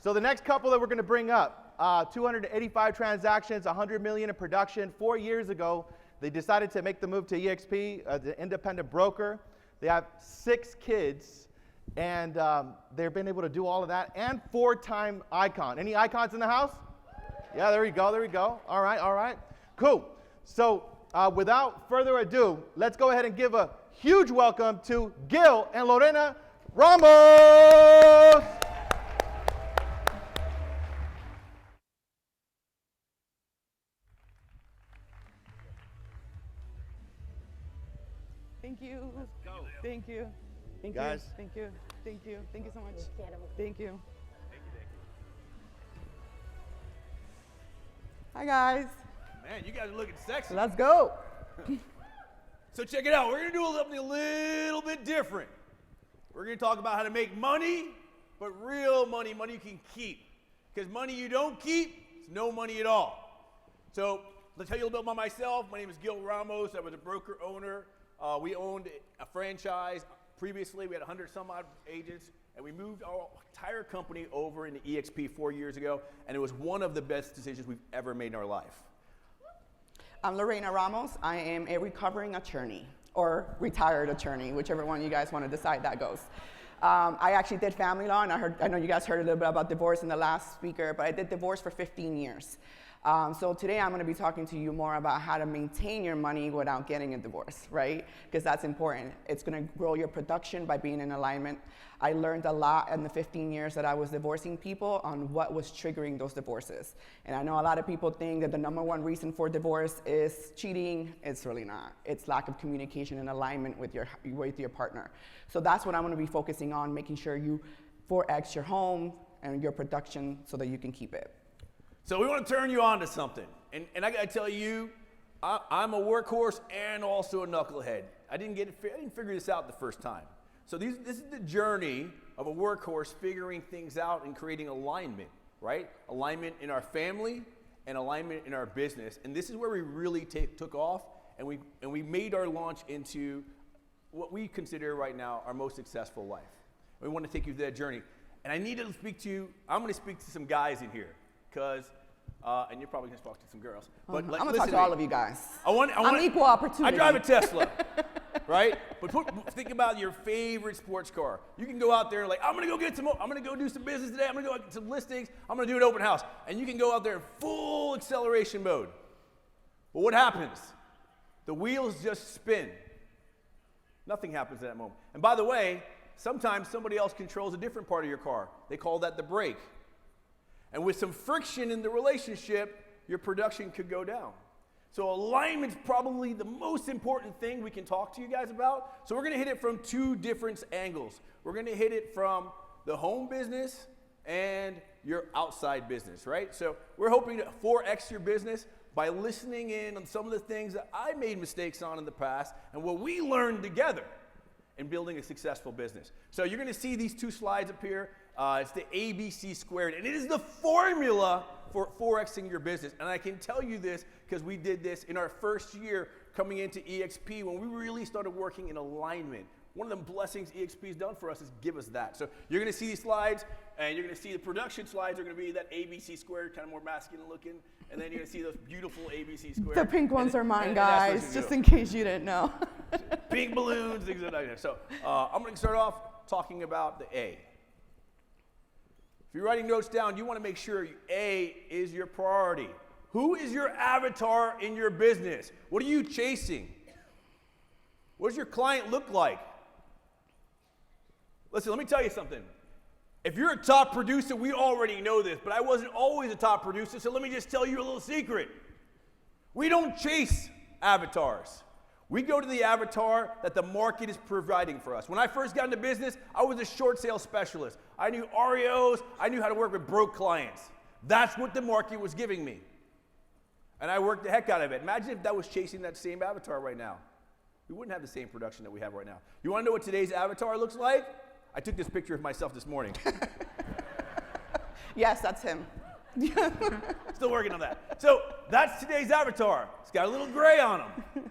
So the next couple that we're going to bring up, 285 transactions, 100 million in production. 4 years ago, they decided to make the move to EXP, the independent broker. They have 6 kids, and they've been able to do all of that, and 4-time icon. Any icons in the house? Yeah, there we go, there we go. All right, cool. So without further ado, let's go ahead and give a huge welcome to GIL and Lorena Ramos. Thank you. Let's go. Thank you. Thank Guys. you. Thank you. Thank you. Thank you so much. Thank you. Hi guys. Man, you guys are looking sexy. Let's go. So check it out. We're going to do something a little bit different. We're going to talk about how to make money, but real money, money you can keep. Because money you don't keep is no money at all. So let's tell you a little bit about myself. My name is Gil Ramos. I was a broker owner. We owned a franchise. Previously, we had 100 some odd agents, and we moved our entire company over into EXP 4 years ago, and it was one of the best decisions we've ever made in our life. I'm Lorena Ramos. I am a recovering attorney, or retired attorney, whichever one you guys want to decide that goes. I actually did family law, and I know you guys heard a little bit about divorce in the last speaker, but I did divorce for 15 years. So today I'm going to be talking to you more about how to maintain your money without getting a divorce, right? Because that's important. It's going to grow your production by being in alignment. I learned a lot in the 15 years that I was divorcing people on what was triggering those divorces. And I know a lot of people think that the #1 reason for divorce is cheating. It's really not. It's lack of communication and alignment with your partner. So that's what I'm going to be focusing on, making sure you 4X your home and your production so that you can keep it. So we want to turn you on to something. And I got to tell you, I'm a workhorse and also a knucklehead. I didn't figure this out the first time. So this is the journey of a workhorse figuring things out and creating alignment, right? Alignment in our family and alignment in our business. And this is where we really took off, and we made our launch into what we consider right now our most successful life. We want to take you through that journey. And I need to I'm going to speak to some guys in here. Because, and you're probably going to talk to some girls. But I'm going to talk to all of you guys. I'm equal opportunity. I drive a Tesla, right? But think about your favorite sports car. You can go out there and like, I'm going to go do some business today. I'm going to go get some listings. I'm going to do an open house. And you can go out there in full acceleration mode. But what happens? The wheels just spin. Nothing happens at that moment. And by the way, sometimes somebody else controls a different part of your car. They call that the brake. And with some friction in the relationship, your production could go down. So alignment's probably the most important thing we can talk to you guys about. So we're going to hit it from 2 different angles. We're going to hit it from the home business and your outside business, right? So we're hoping to 4X your business by listening in on some of the things that I made mistakes on in the past and what we learned together in building a successful business. So you're going to see these 2 slides up here. It's the ABC squared, and it is the formula for 4Xing your business. And I can tell you this because we did this in our first year coming into EXP when we really started working in alignment. One of the blessings EXP's done for us is give us that. So you're going to see these slides, and you're going to see the production slides are going to be that ABC squared, kind of more masculine looking, and then you're going to see those beautiful ABC squared. The pink ones are mine, guys, just in case you didn't know. Pink balloons, things like that. So I'm going to start off talking about the A. If you're writing notes down, you want to make sure A is your priority. Who is your avatar in your business? What are you chasing? What does your client look like? Listen, let me tell you something. If you're a top producer, we already know this, but I wasn't always a top producer, so let me just tell you a little secret. We don't chase avatars. We go to the avatar that the market is providing for us. When I first got into business, I was a short sales specialist. I knew REOs. I knew how to work with broke clients. That's what the market was giving me. And I worked the heck out of it. Imagine if that was chasing that same avatar right now. We wouldn't have the same production that we have right now. You want to know what today's avatar looks like? I took this picture of myself this morning. Yes, that's him. Still working on that. So that's today's avatar. It's got a little gray on him.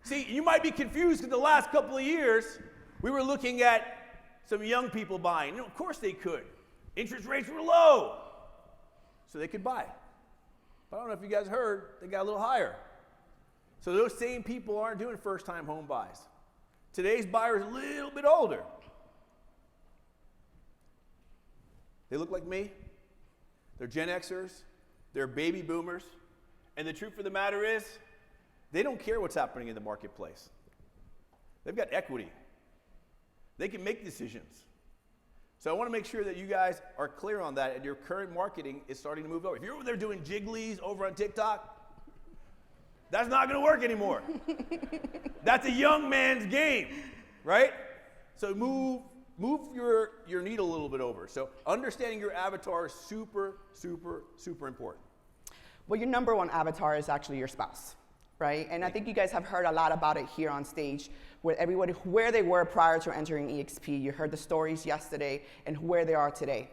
See, you might be confused because the last couple of years, we were looking at some young people buying. You know, of course they could. Interest rates were low, so they could buy. But I don't know if you guys heard, they got a little higher. So those same people aren't doing first-time home buys. Today's buyer is a little bit older. They look like me. They're Gen Xers. They're baby boomers. And the truth of the matter is, they don't care what's happening in the marketplace. They've got equity. They can make decisions. So I want to make sure that you guys are clear on that and your current marketing is starting to move over. If you're over there doing jigglies over on TikTok, that's not going to work anymore. That's a young man's game, right? So move your needle a little bit over. So understanding your avatar is super, super, super important. Well, your number one avatar is actually your spouse, right? And I think you guys have heard a lot about it here on stage, with everybody where they were prior to entering EXP. You heard the stories yesterday and where they are today.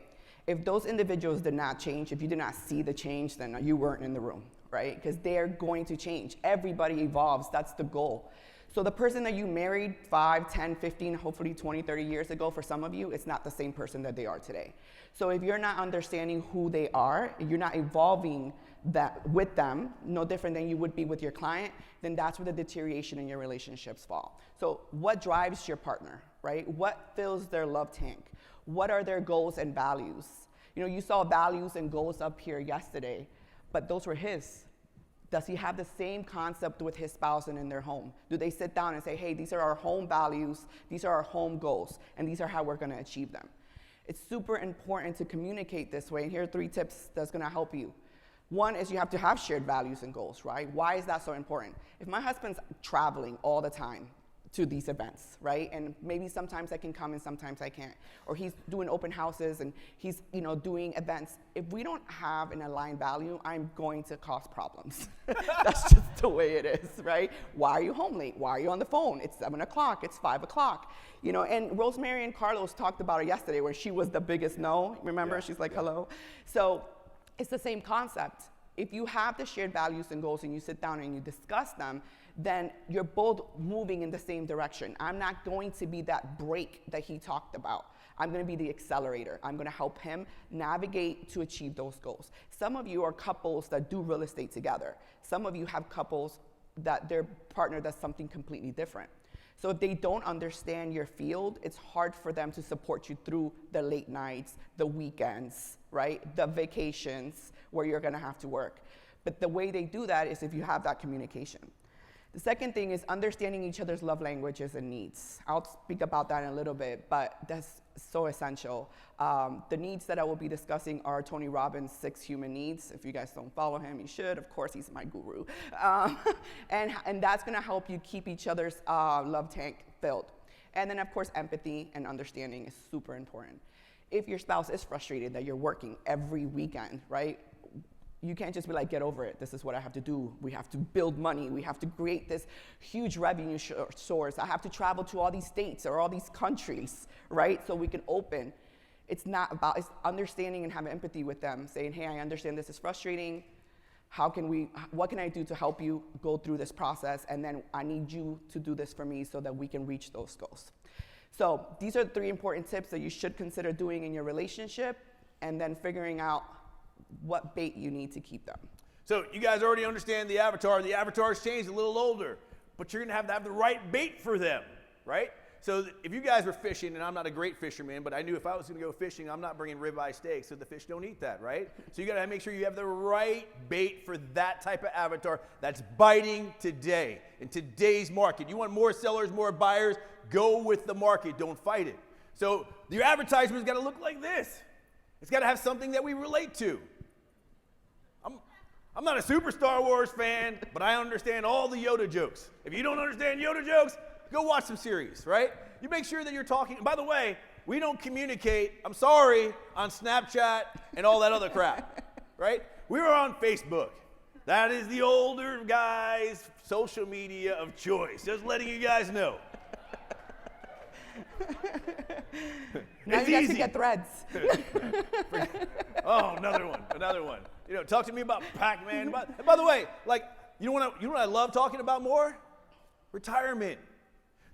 If those individuals did not change, if you did not see the change, then you weren't in the room, right? Because they're going to change. Everybody evolves. That's the goal. So the person that you married 5, 10, 15, hopefully 20, 30 years ago, for some of you, it's not the same person that they are today. So if you're not understanding who they are, you're not evolving that with them, no different than you would be with your client, then that's where the deterioration in your relationships fall. So what drives your partner, right? What fills their love tank? What are their goals and values? You know, you saw values and goals up here yesterday, but those were his. Does he have the same concept with his spouse and in their home? Do they sit down and say, hey, these are our home values, these are our home goals, and these are how we're gonna achieve them? It's super important to communicate this way, and here are 3 tips that's gonna help you. One is you have to have shared values and goals, right? Why is that so important? If my husband's traveling all the time to these events, right? And maybe sometimes I can come and sometimes I can't. Or he's doing open houses and he's, doing events. If we don't have an aligned value, I'm going to cause problems. That's just the way it is, right? Why are you home late? Why are you on the phone? It's 7 o'clock, it's 5 o'clock. And Rosemary and Carlos talked about it yesterday where she was the biggest no, remember? Yeah, she's like, hello. So it's the same concept. If you have the shared values and goals and you sit down and you discuss them, then you're both moving in the same direction. I'm not going to be that brake that he talked about. I'm gonna be the accelerator. I'm gonna help him navigate to achieve those goals. Some of you are couples that do real estate together. Some of you have couples that their partner does something completely different. So if they don't understand your field, it's hard for them to support you through the late nights, the weekends, right? The vacations where you're gonna have to work. But the way they do that is if you have that communication. The second thing is understanding each other's love languages and needs. I'll speak about that in a little bit, but that's so essential. The needs that I will be discussing are Tony Robbins' 6 human needs. If you guys don't follow him, you should. Of course, he's my guru. And that's gonna help you keep each other's love tank filled. And then, of course, empathy and understanding is super important. If your spouse is frustrated that you're working every weekend, right? You can't just be like, get over it. This is what I have to do. We have to build money. We have to create this huge revenue source. I have to travel to all these states or all these countries, right? So we can open. It's understanding and having empathy with them, saying, hey, I understand this is frustrating. What can I do to help you go through this process? And then I need you to do this for me so that we can reach those goals. So these are 3 important tips that you should consider doing in your relationship, and then figuring out what bait you need to keep them. So you guys already understand the avatar. The avatar's changed, a little older, but you're gonna have to have the right bait for them, right? So if you guys were fishing, and I'm not a great fisherman, but I knew if I was gonna go fishing, I'm not bringing ribeye steaks, so the fish don't eat that, right? So you gotta make sure you have the right bait for that type of avatar that's biting today, in today's market. You want more sellers, more buyers, go with the market, don't fight it. So your advertisement's gotta look like this. It's gotta have something that we relate to. I'm not a super Star Wars fan, but I understand all the Yoda jokes. If you don't understand Yoda jokes, go watch some series, right? You make sure that you're talking. By the way, we don't communicate, I'm sorry, on Snapchat and all that other crap, right? We are on Facebook. That is the older guys' social media of choice. Just letting you guys know. Now you guys can get Threads. Oh, another one. Talk to me about Pac-Man. And by the way, you know what I love talking about more? Retirement.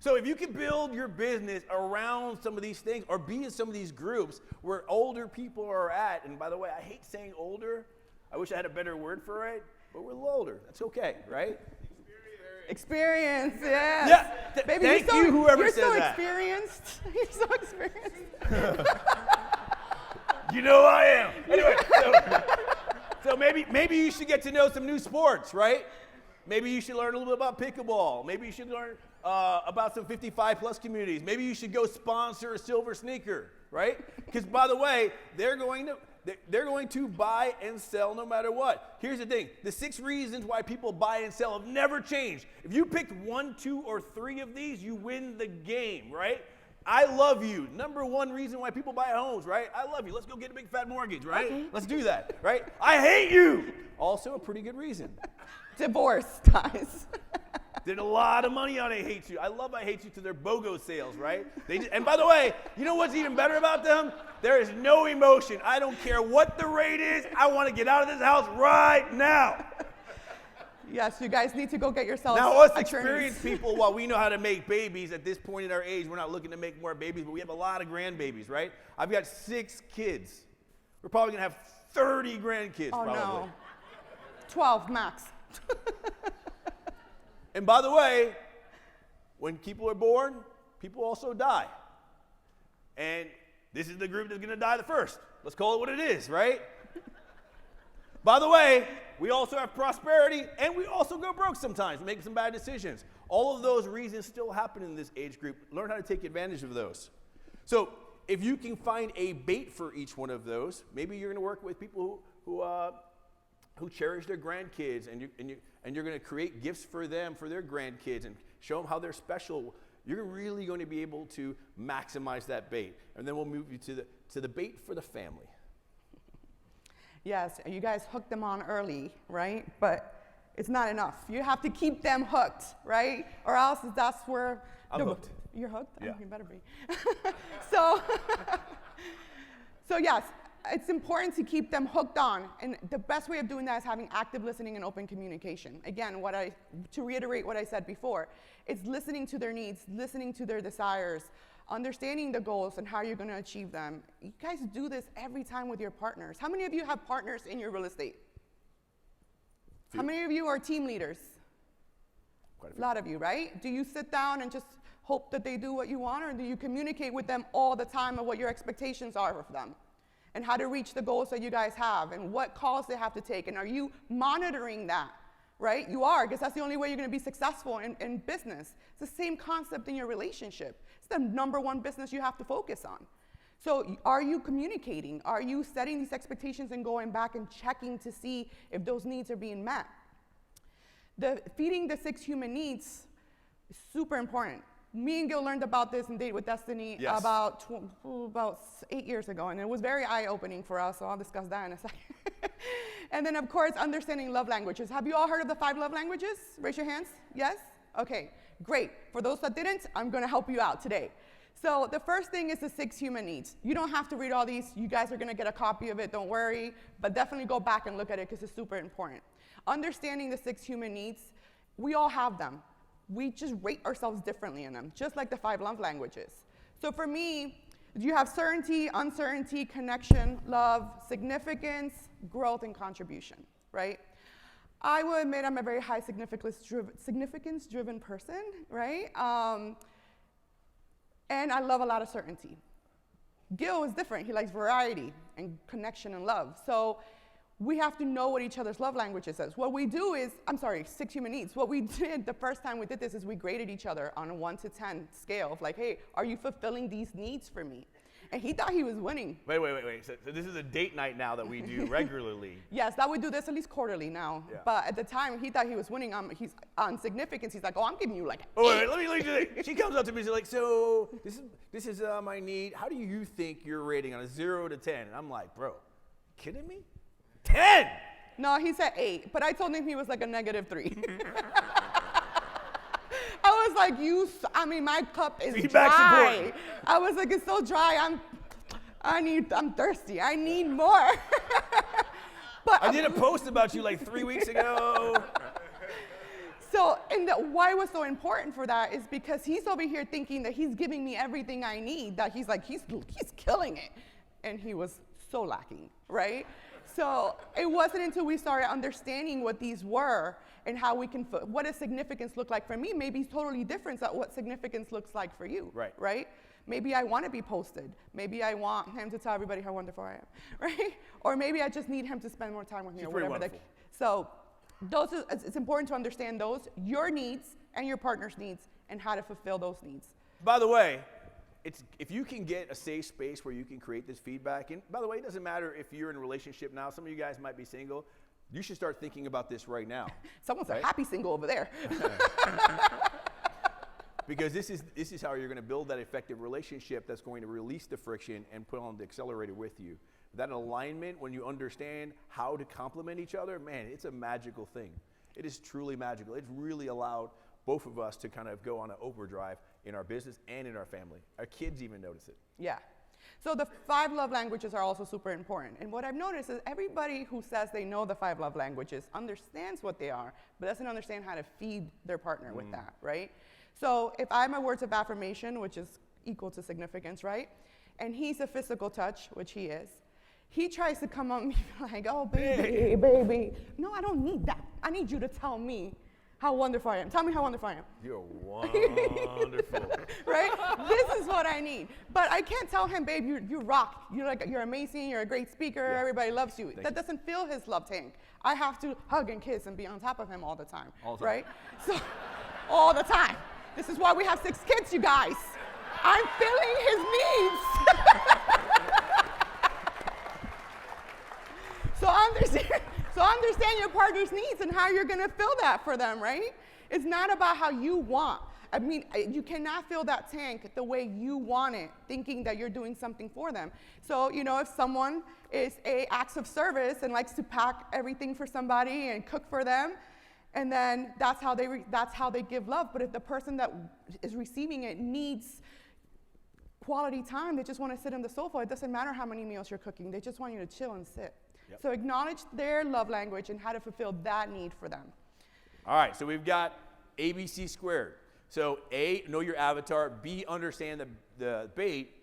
So if you can build your business around some of these things or be in some of these groups where older people are at, and by the way, I hate saying older. I wish I had a better word for it, but we're a little older. That's okay, right? Experience, yes. Yeah, Baby, thank you, whoever said that. You're so experienced. You know I am. Anyway, so maybe you should get to know some new sports, right? Maybe you should learn a little bit about pickleball. Maybe you should learn about some 55-plus communities. Maybe you should go sponsor a silver sneaker, right? Because, by the way, they're going to buy and sell no matter what. Here's the thing. The 6 reasons why people buy and sell have never changed. If you picked 1, 2, or 3 of these, you win the game, right? I love you. Number 1 reason why people buy homes, right? I love you. Let's go get a big fat mortgage, right? Okay. Let's do that, right? I hate you. Also a pretty good reason. Divorce, guys. Did a lot of money on I Hate You. I love I Hate You to their BOGO sales, right? And by the way, you know what's even better about them? There is no emotion. I don't care what the rate is. I want to get out of this house right now. Yes, you guys need to go get yourselves now, us attorneys. experienced people, while we know how to make babies at this point in our age, we're not looking to make more babies, but we have a lot of grandbabies, right? I've got 6 kids. We're probably going to have 30 grandkids, probably. No. 12 max. And by the way, when people are born, people also die. And this is the group that's going to die the first. Let's call it what it is, right? By the way, we also have prosperity, and we also go broke sometimes, making some bad decisions. All of those reasons still happen in this age group. Learn how to take advantage of those. So if you can find a bait for each one of those, maybe you're going to work with people who cherish their grandkids, and you're going to create gifts for them, for their grandkids, and show them how they're special. You're really going to be able to maximize that bait. And then we'll move you to the bait for the family. Yes, you guys hook them on early, right? But it's not enough. You have to keep them hooked, right? Or else that's where... I'm hooked. You're hooked? Yeah. Oh, you better be. So yes, it's important to keep them hooked on. And the best way of doing that is having active listening and open communication. Again, to reiterate what I said before, it's listening to their needs, listening to their desires, understanding the goals and how you're going to achieve them. You guys do this every time with your partners. How many of you have partners in your real estate? How many of you are team leaders? Quite a lot of you, right? Do you sit down and just hope that they do what you want, or do you communicate with them all the time of what your expectations are of them and how to reach the goals that you guys have and what calls they have to take? And are you monitoring that? Right? You are, because that's the only way you're going to be successful in business. It's the same concept in your relationship. It's the #1 business you have to focus on. So are you communicating? Are you setting these expectations and going back and checking to see if those needs are being met? Feeding the 6 human needs is super important. Me and Gil learned about this in Date with Destiny about 8 years ago, and it was very eye-opening for us, so I'll discuss that in a second. And then, of course, understanding love languages. Have you all heard of the 5 love languages? Raise your hands. Yes? Okay, great. For those that didn't, I'm going to help you out today. So the first thing is the 6 human needs. You don't have to read all these. You guys are going to get a copy of it, don't worry. But definitely go back and look at it because it's super important. Understanding the 6 human needs, we all have them. We just rate ourselves differently in them, just like the 5 love languages. So for me, you have certainty, uncertainty, connection, love, significance, growth, and contribution, right? I will admit I'm a very high significance-driven person, right? And I love a lot of certainty. Gil is different. He likes variety and connection and love. So we have to know what each other's love languages is. What we do is, 6 human needs. What we did the first time we did this is we graded each other on a 1 to 10 scale of like, hey, are you fulfilling these needs for me? And he thought he was winning. Wait. So this is a date night now that we do regularly. Yes, that we do this at least quarterly now. Yeah. But at the time, he thought he was winning. He's on significance. He's like, oh, I'm giving you like an 8. Wait, let me do it. She comes up to me and she's like, so this is my need. How do you think you're rating on a 0 to 10? And I'm like, bro, kidding me? 10! No, he said 8. But I told him he was like a -3. I was like, my cup is Feedback's dry. important. I was like, it's so dry. I'm thirsty. I need more. But I did a post about you like 3 weeks ago. So So, and why it was so important for that is because he's over here thinking that he's giving me everything I need, that he's like, he's killing it. And he was so lacking, right? So it wasn't until we started understanding what these were and how we can, what does significance look like for me? Maybe it's totally different than what significance looks like for you, right? Maybe I want to be posted. Maybe I want him to tell everybody how wonderful I am, right? Or maybe I just need him to spend more time with me or whatever. So it's important to understand those, your needs and your partner's needs, and how to fulfill those needs. By the way, if you can get a safe space where you can create this feedback, and by the way, it doesn't matter if you're in a relationship now. Some of you guys might be single. You should start thinking about this right now. Someone's a happy single over there. Because this is how you're going to build that effective relationship that's going to release the friction and put on the accelerator with you. That alignment, when you understand how to complement each other, man, it's a magical thing. It is truly magical. It's really allowed both of us to kind of go on an overdrive in our business and in our family. Our kids even notice it. Yeah. So the 5 love languages are also super important. And what I've noticed is everybody who says they know the 5 love languages understands what they are, but doesn't understand how to feed their partner with that, right? So if I'm a words of affirmation, which is equal to significance, right? And he's a physical touch, which he is. He tries to come on me like, oh, baby, baby. No, I don't need that. I need you to tell me how wonderful I am. Tell me how wonderful I am. You're wonderful. Right? This is what I need. But I can't tell him, babe, you rock. You're amazing. You're a great speaker. Yeah. Everybody loves you. That doesn't fill his love tank. I have to hug and kiss and be on top of him all the time. All the time. Right? So, all the time. This is why we have 6 kids, you guys. I'm filling his needs. So understand your partner's needs and how you're going to fill that for them, right? It's not about how you want. I mean, you cannot fill that tank the way you want it, thinking that you're doing something for them. So, you know, if someone is acts of service and likes to pack everything for somebody and cook for them, and then that's how they give love. But if the person that is receiving it needs quality time, they just want to sit on the sofa, it doesn't matter how many meals you're cooking. They just want you to chill and sit. Yep. So acknowledge their love language and how to fulfill that need for them. All right, so we've got ABC squared. So A, know your avatar. B, understand the bait.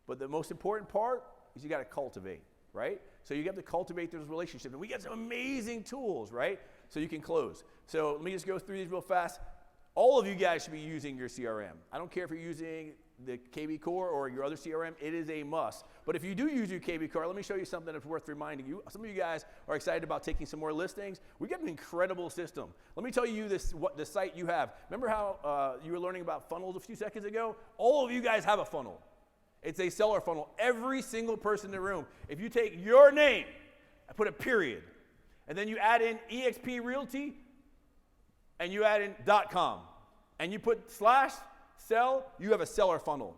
But the most important part is you got to cultivate, right? So you have to cultivate those relationships. And we got some amazing tools, right? So you can close. So let me just go through these real fast. All of you guys should be using your CRM. I don't care if you're using the KB Core or your other CRM, it is a must. But if you do use your KB Core, let me show you something that's worth reminding you. Some of you guys are excited about taking some more listings. We got an incredible system. Let me tell you what the site you have. Remember how you were learning about funnels a few seconds ago? All of you guys have a funnel. It's a seller funnel. Every single person in the room, if you take your name and put a period, and then you add in eXp Realty, and you add in .com, and you put /sell, you have a seller funnel.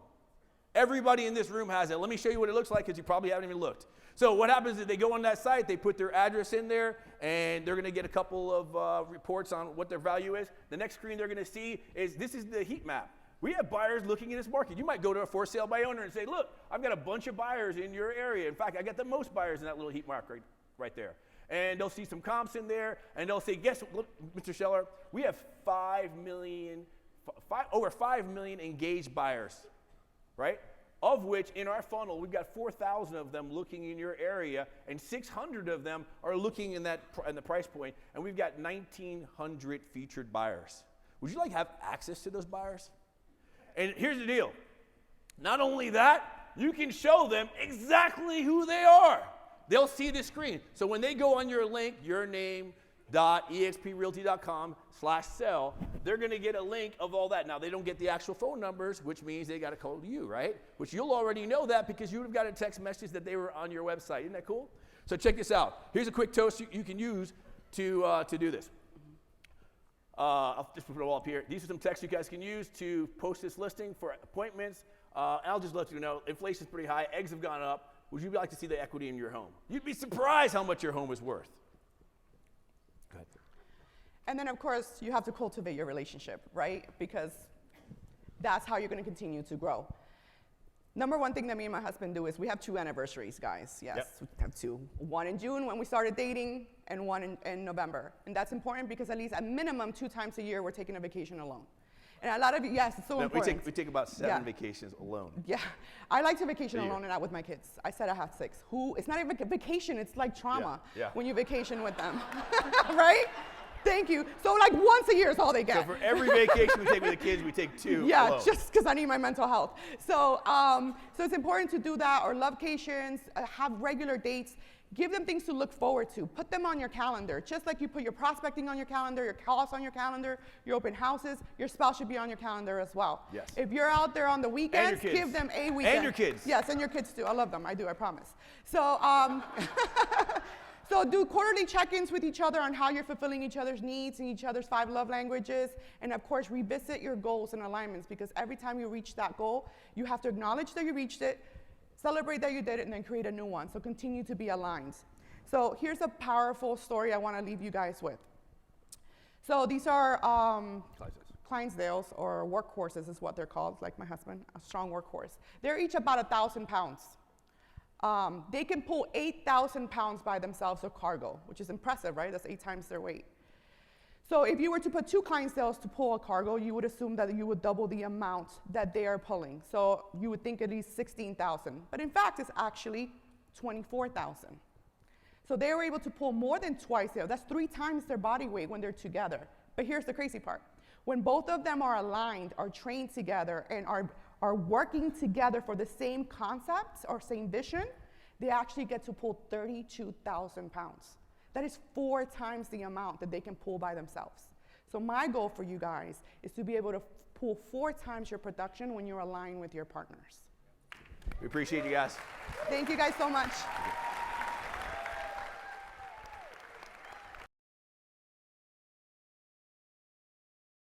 Everybody in this room has it. Let me show you what it looks like because you probably haven't even looked. So what happens is they go on that site, they put their address in there, and they're going to get a couple of reports on what their value is. The next screen they're going to see is this is the heat map. We have buyers looking in this market. You might go to a for sale by owner and say, look, I've got a bunch of buyers in your area. In fact, I got the most buyers in that little heat map right there. And they'll see some comps in there, and they'll say, guess what, look, Mr. Seller, we have over 5 million engaged buyers, right? Of which in our funnel, we've got 4,000 of them looking in your area, and 600 of them are looking in the price point, and we've got 1,900 featured buyers. Would you like to have access to those buyers? And here's the deal. Not only that, you can show them exactly who they are. They'll see this screen. So when they go on your link, yourname.exprealty.com/sell, they're going to get a link of all that. Now, they don't get the actual phone numbers, which means they got to call you, right? Which you'll already know that because you would have got a text message that they were on your website. Isn't that cool? So check this out. Here's a quick toast you can use to do this. I'll just put it all up here. These are some texts you guys can use to post this listing for appointments. And I'll just let you know, inflation's pretty high. Eggs have gone up. Would you like to see the equity in your home? You'd be surprised how much your home is worth. Go ahead. And then, of course, you have to cultivate your relationship, right? Because that's how you're going to continue to grow. Number one thing that me and my husband do is we have 2 anniversaries, guys. Yes, Yep. we have 2. One in June when we started dating, and one in November. And that's important because at least at minimum 2 times a year we're taking a vacation alone. And a lot of you, yes, it's so important. We take about 7 Yeah. vacations alone. Yeah, I like to vacation A year. alone and not with my kids. I said I have 6. It's not even a vacation, it's like trauma Yeah. when you vacation with them, right? Thank you. So like once a year is all they get. So for every vacation we take with the kids, we take 2 Yeah, alone. just because I need my mental health. So, so it's important to do that, or lovecations, have regular dates. Give them things to look forward to. Put them on your calendar. Just like you put your prospecting on your calendar, your calls on your calendar, your open houses, your spouse should be on your calendar as well. Yes. If you're out there on the weekends, kids. give them a weekend. And your kids. Yes, and your kids too. I love them. I do, I promise. So, so do quarterly check-ins with each other on how you're fulfilling each other's needs and each other's 5 love languages. And of course, revisit your goals and alignments, because every time you reach that goal, you have to acknowledge that you reached it, celebrate that you did it, and then create a new one. So continue to be aligned. So here's a powerful story I want to leave you guys with. So these are Clydesdales, or workhorses is what they're called, like my husband, a strong workhorse. They're each about 1,000 pounds. They can pull 8,000 pounds by themselves of cargo, which is impressive, right? That's 8 times their weight. So if you were to put 2 Clydesdales to pull a cargo, you would assume that you would double the amount that they are pulling. So you would think at least 16,000. But in fact, it's actually 24,000. So they were able to pull more than twice. That's 3 times their body weight when they're together. But here's the crazy part. When both of them are aligned, are trained together, and are working together for the same concepts or same vision, they actually get to pull 32,000 pounds. That is 4 times the amount that they can pull by themselves. So my goal for you guys is to be able to pull 4 times your production when you're aligned with your partners. We appreciate you guys. Thank you guys so much.